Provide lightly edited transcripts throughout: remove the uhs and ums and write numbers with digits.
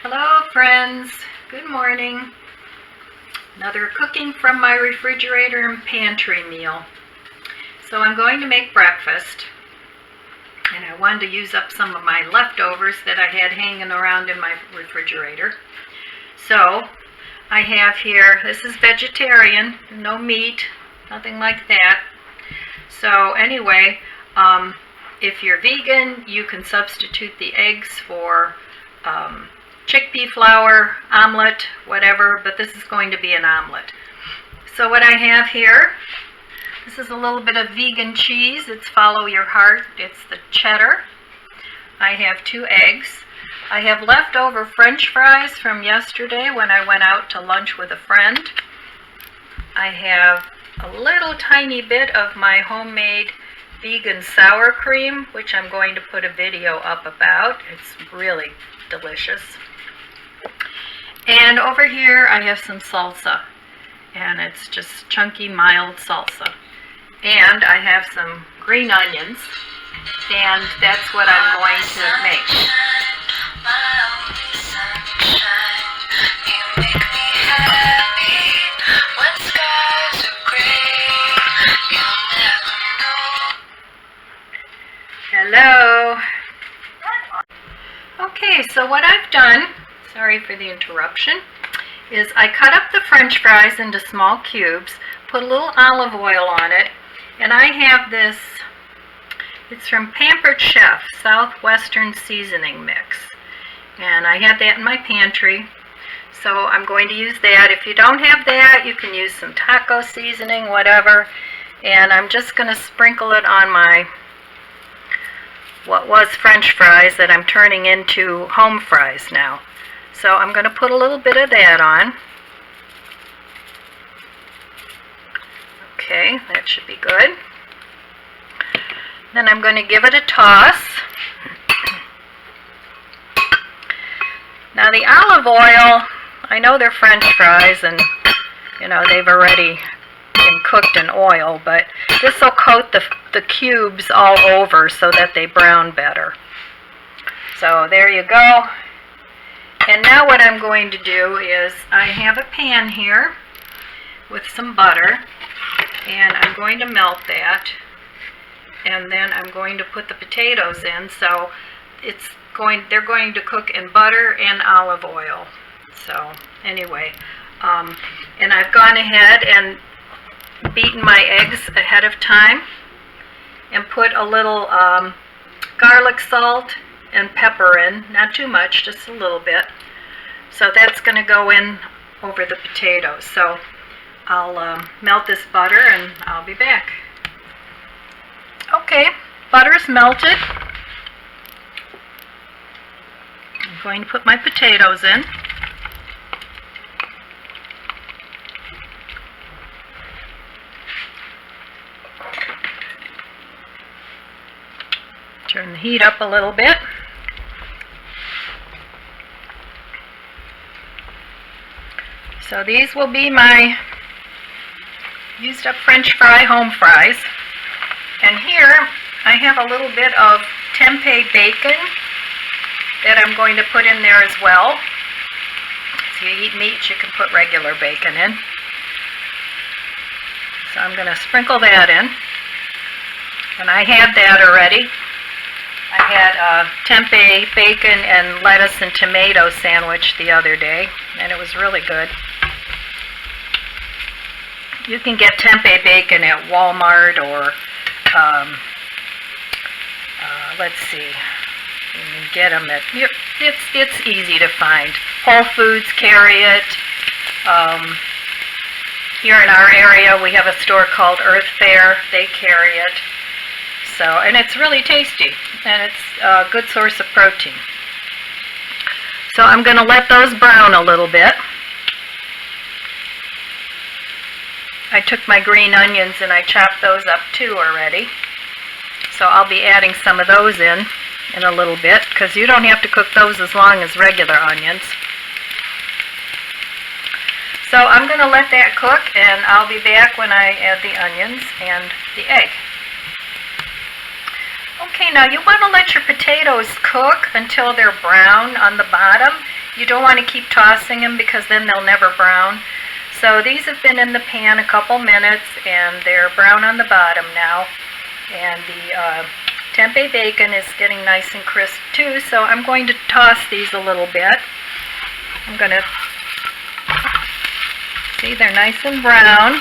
Hello friends, good morning. Another cooking from my refrigerator and pantry meal. So I'm going to make breakfast, and I wanted to use up some of my leftovers that I had hanging around in my refrigerator. So I have here, this is vegetarian, no meat, nothing like that. So anyway, if you're vegan, you can substitute the eggs for chickpea flour, omelet, whatever, but this is going to be an omelet. So what I have here, this is a little bit of vegan cheese. It's Follow Your Heart. It's the cheddar. I have 2 eggs. I have leftover French fries from yesterday when I went out to lunch with a friend. I have a little tiny bit of my homemade vegan sour cream, which I'm going to put a video up about. It's really delicious. And over here I have some salsa, and it's just chunky, mild salsa. And I have some green onions, and that's what I'm going to make. Hello. Okay, so what I've done, sorry for the interruption, is I cut up the French fries into small cubes, put a little olive oil on it, and I have this, it's from Pampered Chef, Southwestern Seasoning Mix. And I had that in my pantry, so I'm going to use that. If you don't have that, you can use some taco seasoning, whatever. And I'm just going to sprinkle it on my what was French fries that I'm turning into home fries now. So I'm going to put a little bit of that on. Okay, that should be good. Then I'm going to give it a toss. Now the olive oil, I know they're French fries and you know they've already been cooked in oil, but this will coat the cubes all over so that they brown better. So there you go. And now what I'm going to do is I have a pan here with some butter, and I'm going to melt that, and then I'm going to put the potatoes in. So they're going to cook in butter and olive oil. So anyway, and I've gone ahead and beaten my eggs ahead of time and put a little garlic salt and pepper in, not too much, just a little bit. So that's going to go in over the potatoes. So I'll melt this butter and I'll be back. Okay, butter's melted. I'm going to put my potatoes in. Turn the heat up a little bit. So these will be my used up French fry home fries. And here I have a little bit of tempeh bacon that I'm going to put in there as well. If you eat meat, you can put regular bacon in. So I'm going to sprinkle that in. And I had that already. I had tempeh bacon and lettuce and tomato sandwich the other day, and it was really good. You can get tempeh bacon at Walmart or, let's see, you can get them at, it's easy to find. Whole Foods carry it. Here in our area we have a store called Earth Fare. They carry it. So, and it's really tasty, and it's a good source of protein. So I'm going to let those brown a little bit. I took my green onions and I chopped those up too already. So I'll be adding some of those in a little bit, because you don't have to cook those as long as regular onions. So I'm going to let that cook, and I'll be back when I add the onions and the egg. Okay, now you want to let your potatoes cook until they're brown on the bottom, You don't want to keep tossing them because then they'll never brown. So these have been in the pan a couple minutes and they're brown on the bottom now. And the tempeh bacon is getting nice and crisp too, so I'm going to toss these a little bit. I'm going to, see, they're nice and brown.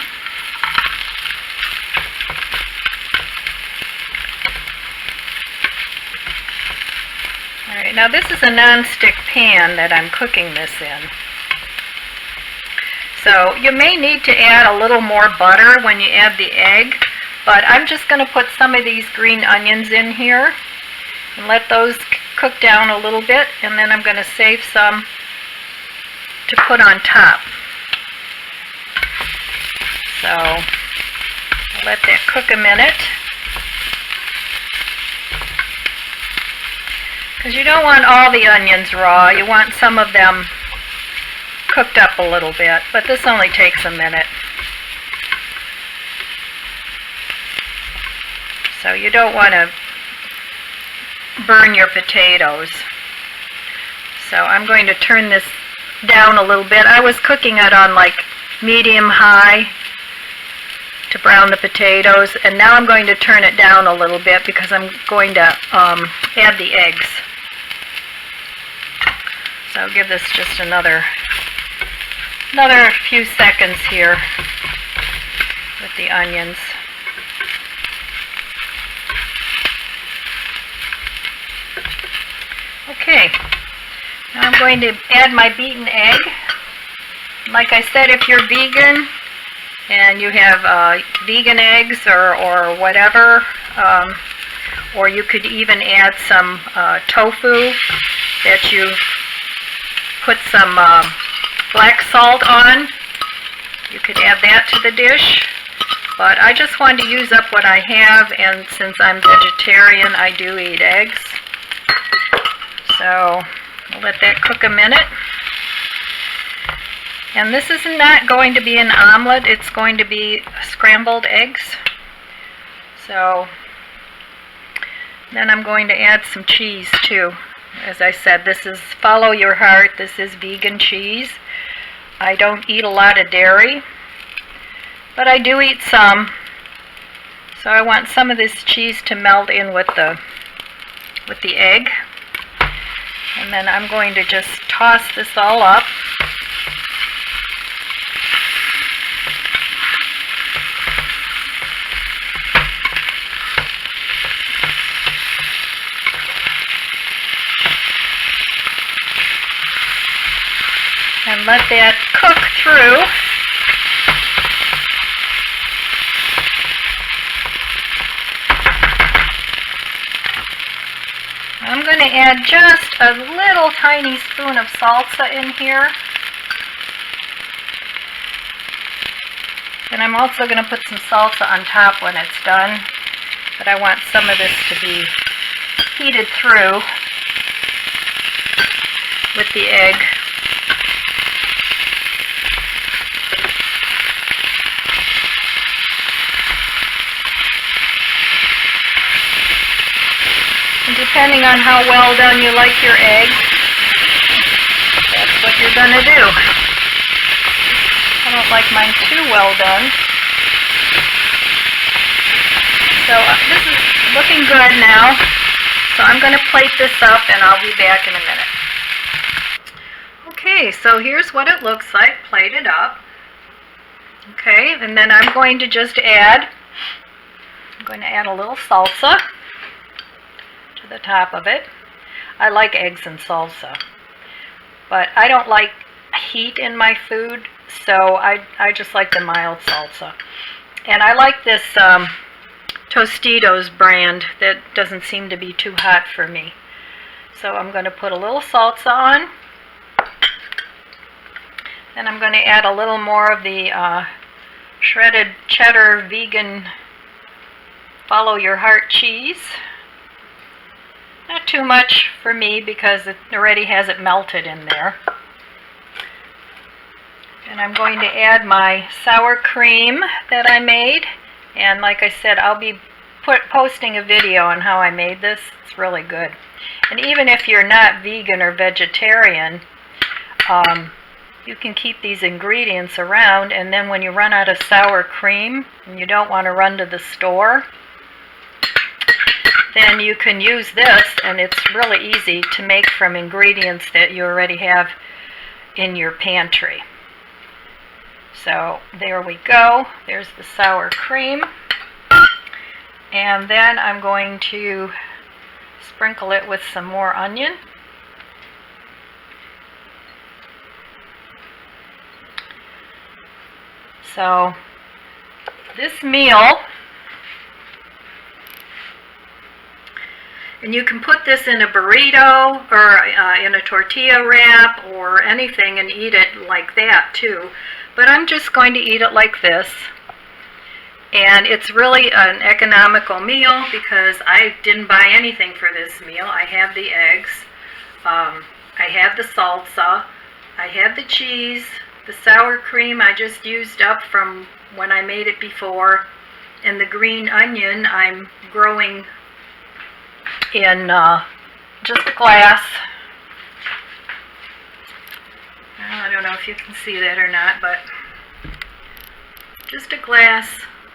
Alright, now this is a non-stick pan that I'm cooking this in. So you may need to add a little more butter when you add the egg, but I'm just going to put some of these green onions in here and let those cook down a little bit, and then I'm going to save some to put on top. So I'll let that cook a minute, because you don't want all the onions raw. You want some of them cooked up a little bit, but this only takes a minute. So you don't want to burn your potatoes. So I'm going to turn this down a little bit. I was cooking it on like medium-high to brown the potatoes, and now I'm going to turn it down a little bit because I'm going to add the eggs. So I'll give this just another few seconds here with the onions. Okay, now I'm going to add my beaten egg. Like I said, if you're vegan and you have vegan eggs or whatever, or you could even add some tofu that you put some black salt on. You could add that to the dish, but I just wanted to use up what I have, and since I'm vegetarian, I do eat eggs. So I'll let that cook a minute. And this is not going to be an omelet, it's going to be scrambled eggs. So then I'm going to add some cheese too. As I said, this is follow your heart. This is vegan cheese. I don't eat a lot of dairy, but I do eat some. So I want some of this cheese to melt in with the egg. And then I'm going to just toss this all up. And let that cook through. I'm going to add just a little tiny spoon of salsa in here. And I'm also going to put some salsa on top when it's done. But I want some of this to be heated through with the egg. Depending on how well done you like your egg, that's what you're going to do. I don't like mine too well done. So this is looking good now. So I'm going to plate this up and I'll be back in a minute. Okay, so here's what it looks like plated up. Okay, and then I'm going to just add a little salsa to the top of it. I like eggs and salsa, but I don't like heat in my food, so I just like the mild salsa. And I like this Tostitos brand that doesn't seem to be too hot for me. So I'm going to put a little salsa on. Then I'm going to add a little more of the shredded cheddar vegan follow your heart cheese. Not too much for me because it already has it melted in there. And I'm going to add my sour cream that I made. And like I said, I'll be posting a video on how I made this. It's really good. And even if you're not vegan or vegetarian, you can keep these ingredients around, and then when you run out of sour cream and you don't want to run to the store, then you can use this, and it's really easy to make from ingredients that you already have in your pantry. So there we go. There's the sour cream. And then I'm going to sprinkle it with some more onion. So this meal, and you can put this in a burrito or in a tortilla wrap or anything and eat it like that too. But I'm just going to eat it like this. And it's really an economical meal because I didn't buy anything for this meal. I have the eggs, I have the salsa, I have the cheese, the sour cream I just used up from when I made it before, and the green onion I'm growing in just a glass. I don't know if you can see that or not, but just a glass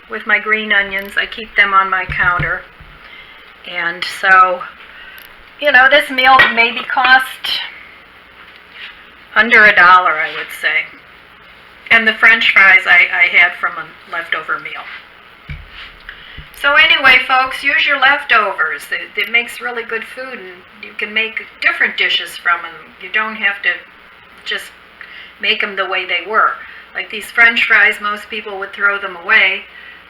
with my green onions. I keep them on my counter. And so, you know, this meal maybe cost under $1, I would say. And the French fries I had from a leftover meal. So anyway, folks, use your leftovers. It makes really good food, and you can make different dishes from them. You don't have to just make them the way they were. Like these French fries, most people would throw them away.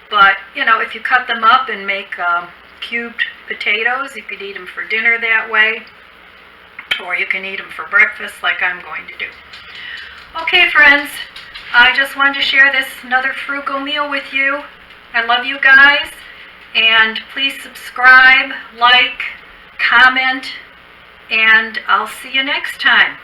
But, you know, if you cut them up and make cubed potatoes, you could eat them for dinner that way. Or you can eat them for breakfast like I'm going to do. Okay, friends, I just wanted to share this another frugal meal with you. I love you guys. And please subscribe, like, comment, and I'll see you next time.